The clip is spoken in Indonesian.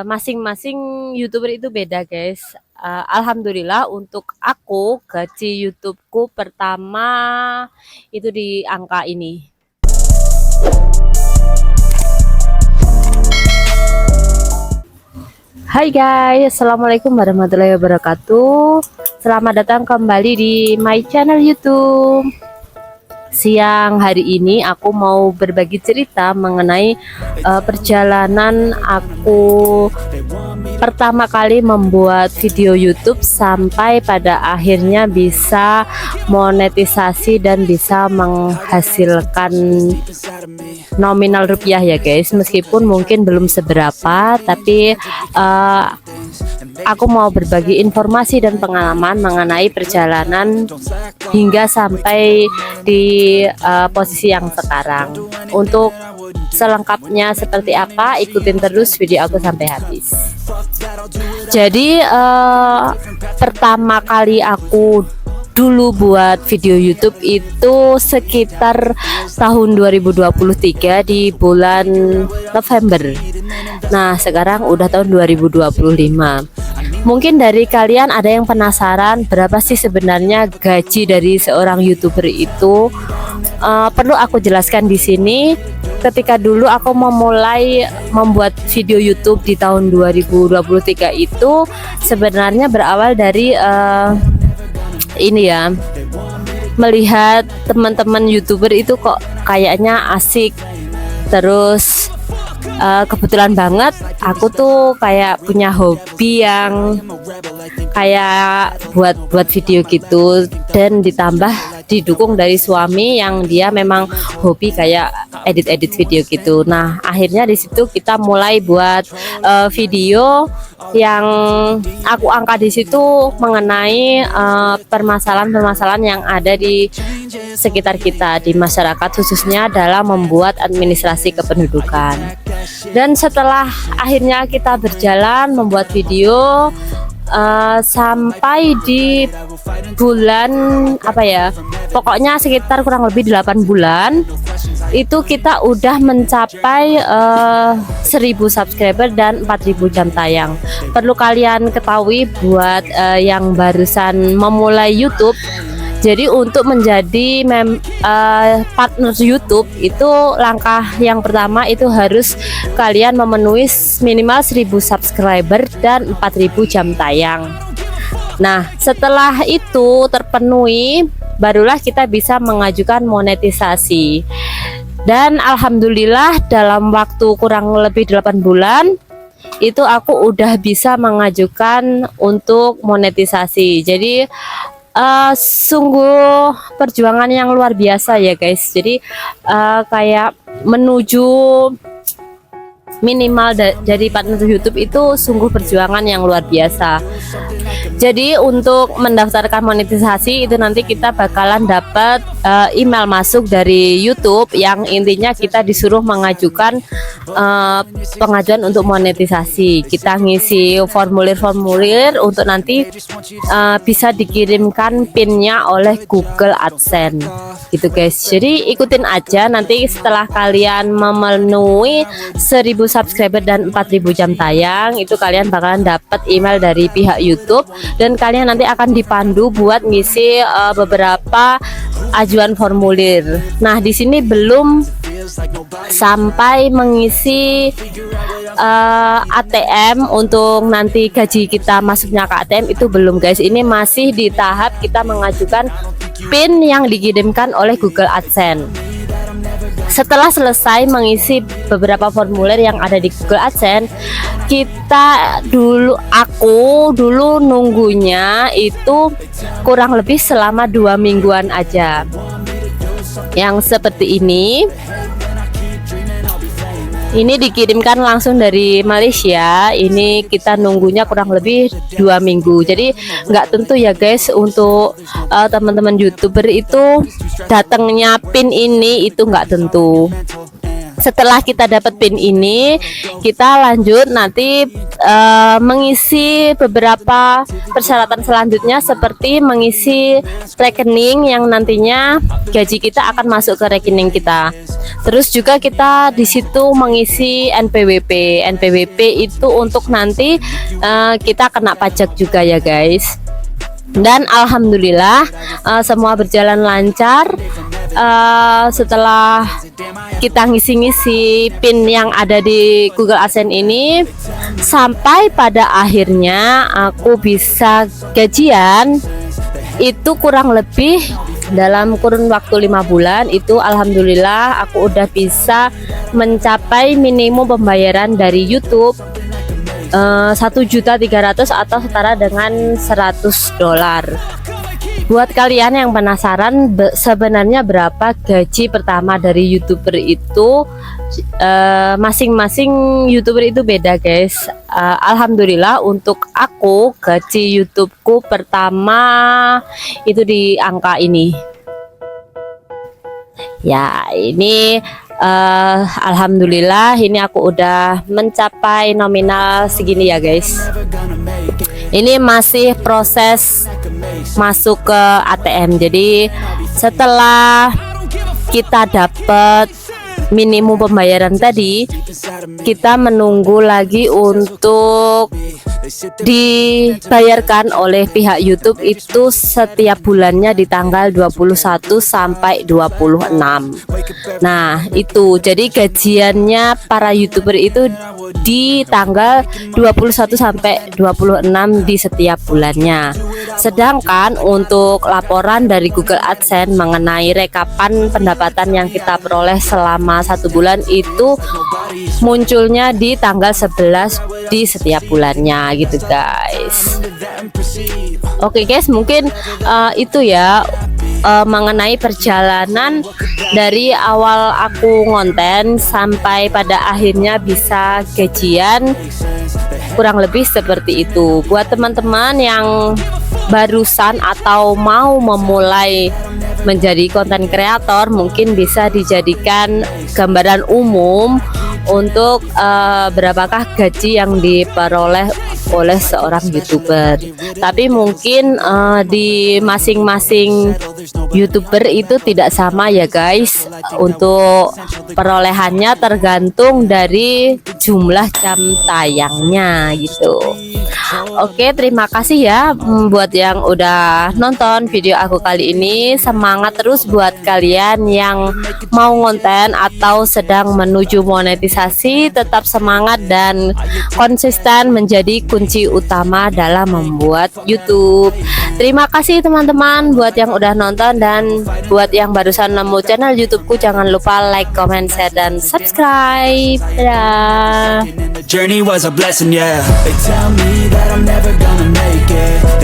masing-masing YouTuber itu beda, guys. Alhamdulillah untuk aku gaji YouTubeku pertama itu di angka ini. Hai guys, assalamualaikum warahmatullahi wabarakatuh. Selamat datang kembali di my channel YouTube. Siang hari ini aku mau berbagi cerita mengenai perjalanan aku pertama kali membuat video YouTube sampai pada akhirnya bisa monetisasi dan bisa menghasilkan nominal rupiah ya guys. Meskipun mungkin belum seberapa, tapi aku mau berbagi informasi dan pengalaman mengenai perjalanan hingga sampai di posisi yang sekarang. Untuk selengkapnya seperti apa, ikutin terus video aku sampai habis. Jadi pertama kali aku dulu buat video YouTube itu sekitar tahun 2023 di bulan November. Nah, sekarang udah tahun 2025. Mungkin dari kalian ada yang penasaran berapa sih sebenarnya gaji dari seorang YouTuber itu? Perlu aku jelaskan di sini. Ketika dulu aku memulai membuat video YouTube di tahun 2023 itu sebenarnya berawal dari ini ya, melihat teman-teman YouTuber itu kok kayaknya asik. Terus kebetulan banget aku tuh kayak punya hobi yang kayak buat video gitu, dan ditambah didukung dari suami yang dia memang hobi kayak edit video gitu. Nah, akhirnya di situ kita mulai buat video yang aku angkat di situ mengenai permasalahan-permasalahan yang ada di sekitar kita, di masyarakat, khususnya dalam membuat administrasi kependudukan. Dan setelah akhirnya kita berjalan membuat video sampai di bulan apa ya, pokoknya sekitar kurang lebih 8 bulan itu kita udah mencapai 1000 subscriber dan 4000 jam tayang. Perlu kalian ketahui buat yang barusan memulai YouTube, jadi untuk menjadi partner YouTube itu langkah yang pertama itu harus kalian memenuhi minimal 1000 subscriber dan 4000 jam tayang. Nah, setelah itu terpenuhi, barulah kita bisa mengajukan monetisasi. Dan alhamdulillah dalam waktu kurang lebih 8 bulan itu aku udah bisa mengajukan untuk monetisasi. Jadi sungguh perjuangan yang luar biasa ya guys. Jadi kayak menuju minimal dari partner YouTube itu sungguh perjuangan yang luar biasa. Jadi untuk mendaftarkan monetisasi itu nanti kita bakalan dapat email masuk dari YouTube yang intinya kita disuruh mengajukan pengajuan untuk monetisasi. Kita ngisi formulir-formulir untuk nanti bisa dikirimkan pinnya oleh Google AdSense gitu guys. Jadi ikutin aja, nanti setelah kalian memenuhi 1000 subscriber dan 4000 jam tayang itu kalian bakalan dapat email dari pihak YouTube, dan kalian nanti akan dipandu buat ngisi beberapa ajuan formulir. Nah, di sini belum sampai mengisi ATM untuk nanti gaji kita masuknya ke ATM, itu belum guys. Ini masih di tahap kita mengajukan PIN yang dikirimkan oleh Google AdSense. Setelah selesai mengisi beberapa formulir yang ada di Google AdSense, aku dulu nunggunya itu kurang lebih selama 2 mingguan aja. Yang seperti ini dikirimkan langsung dari Malaysia. Ini kita nunggunya kurang lebih 2 minggu. Jadi nggak tentu ya guys untuk teman-teman YouTuber itu datangnya PIN ini itu nggak tentu. Setelah kita dapat PIN ini, kita lanjut nanti mengisi beberapa persyaratan selanjutnya seperti mengisi rekening yang nantinya gaji kita akan masuk ke rekening kita. Terus juga kita di situ mengisi NPWP. NPWP itu untuk nanti kita kena pajak juga ya guys. Dan alhamdulillah semua berjalan lancar. Setelah kita ngisi-ngisi PIN yang ada di Google AdSense ini, sampai pada akhirnya aku bisa gajian itu kurang lebih dalam kurun waktu 5 bulan. Itu alhamdulillah aku udah bisa mencapai minimum pembayaran dari YouTube 1.300.000 atau setara dengan $100. Buat kalian yang penasaran sebenarnya berapa gaji pertama dari YouTuber itu, masing-masing YouTuber itu beda guys. Alhamdulillah untuk aku gaji YouTubeku pertama itu di angka ini. Ya ini alhamdulillah ini aku udah mencapai nominal segini ya guys. Ini masih proses masuk ke ATM. Jadi setelah kita dapat minimum pembayaran tadi, kita menunggu lagi untuk dibayarkan oleh pihak YouTube itu setiap bulannya di tanggal 21 sampai 26. Nah itu jadi gajiannya para YouTuber itu di tanggal 21 sampai 26 di setiap bulannya. Sedangkan untuk laporan dari Google AdSense mengenai rekapan pendapatan yang kita peroleh selama 1 bulan itu munculnya di tanggal 11 di setiap bulannya gitu guys. Oke guys, mungkin itu ya mengenai perjalanan dari awal aku ngonten sampai pada akhirnya bisa gajian, kurang lebih seperti itu. Buat teman-teman yang barusan atau mau memulai menjadi konten kreator, mungkin bisa dijadikan gambaran umum untuk berapakah gaji yang diperoleh oleh seorang YouTuber. Tapi mungkin di masing-masing YouTuber itu tidak sama ya guys. Untuk perolehannya tergantung dari jumlah jam tayangnya gitu. Oke, terima kasih ya buat yang udah nonton video aku kali ini. Semangat terus buat kalian yang mau ngonten atau sedang menuju monetisasi. Tetap semangat dan konsisten menjadi kunci utama dalam membuat YouTube. Terima kasih teman-teman buat yang udah nonton, dan buat yang barusan nemu channel YouTubeku jangan lupa like, comment, share, dan subscribe. Dadah. The journey was a blessing, yeah. They tell me that I'm never gonna make it.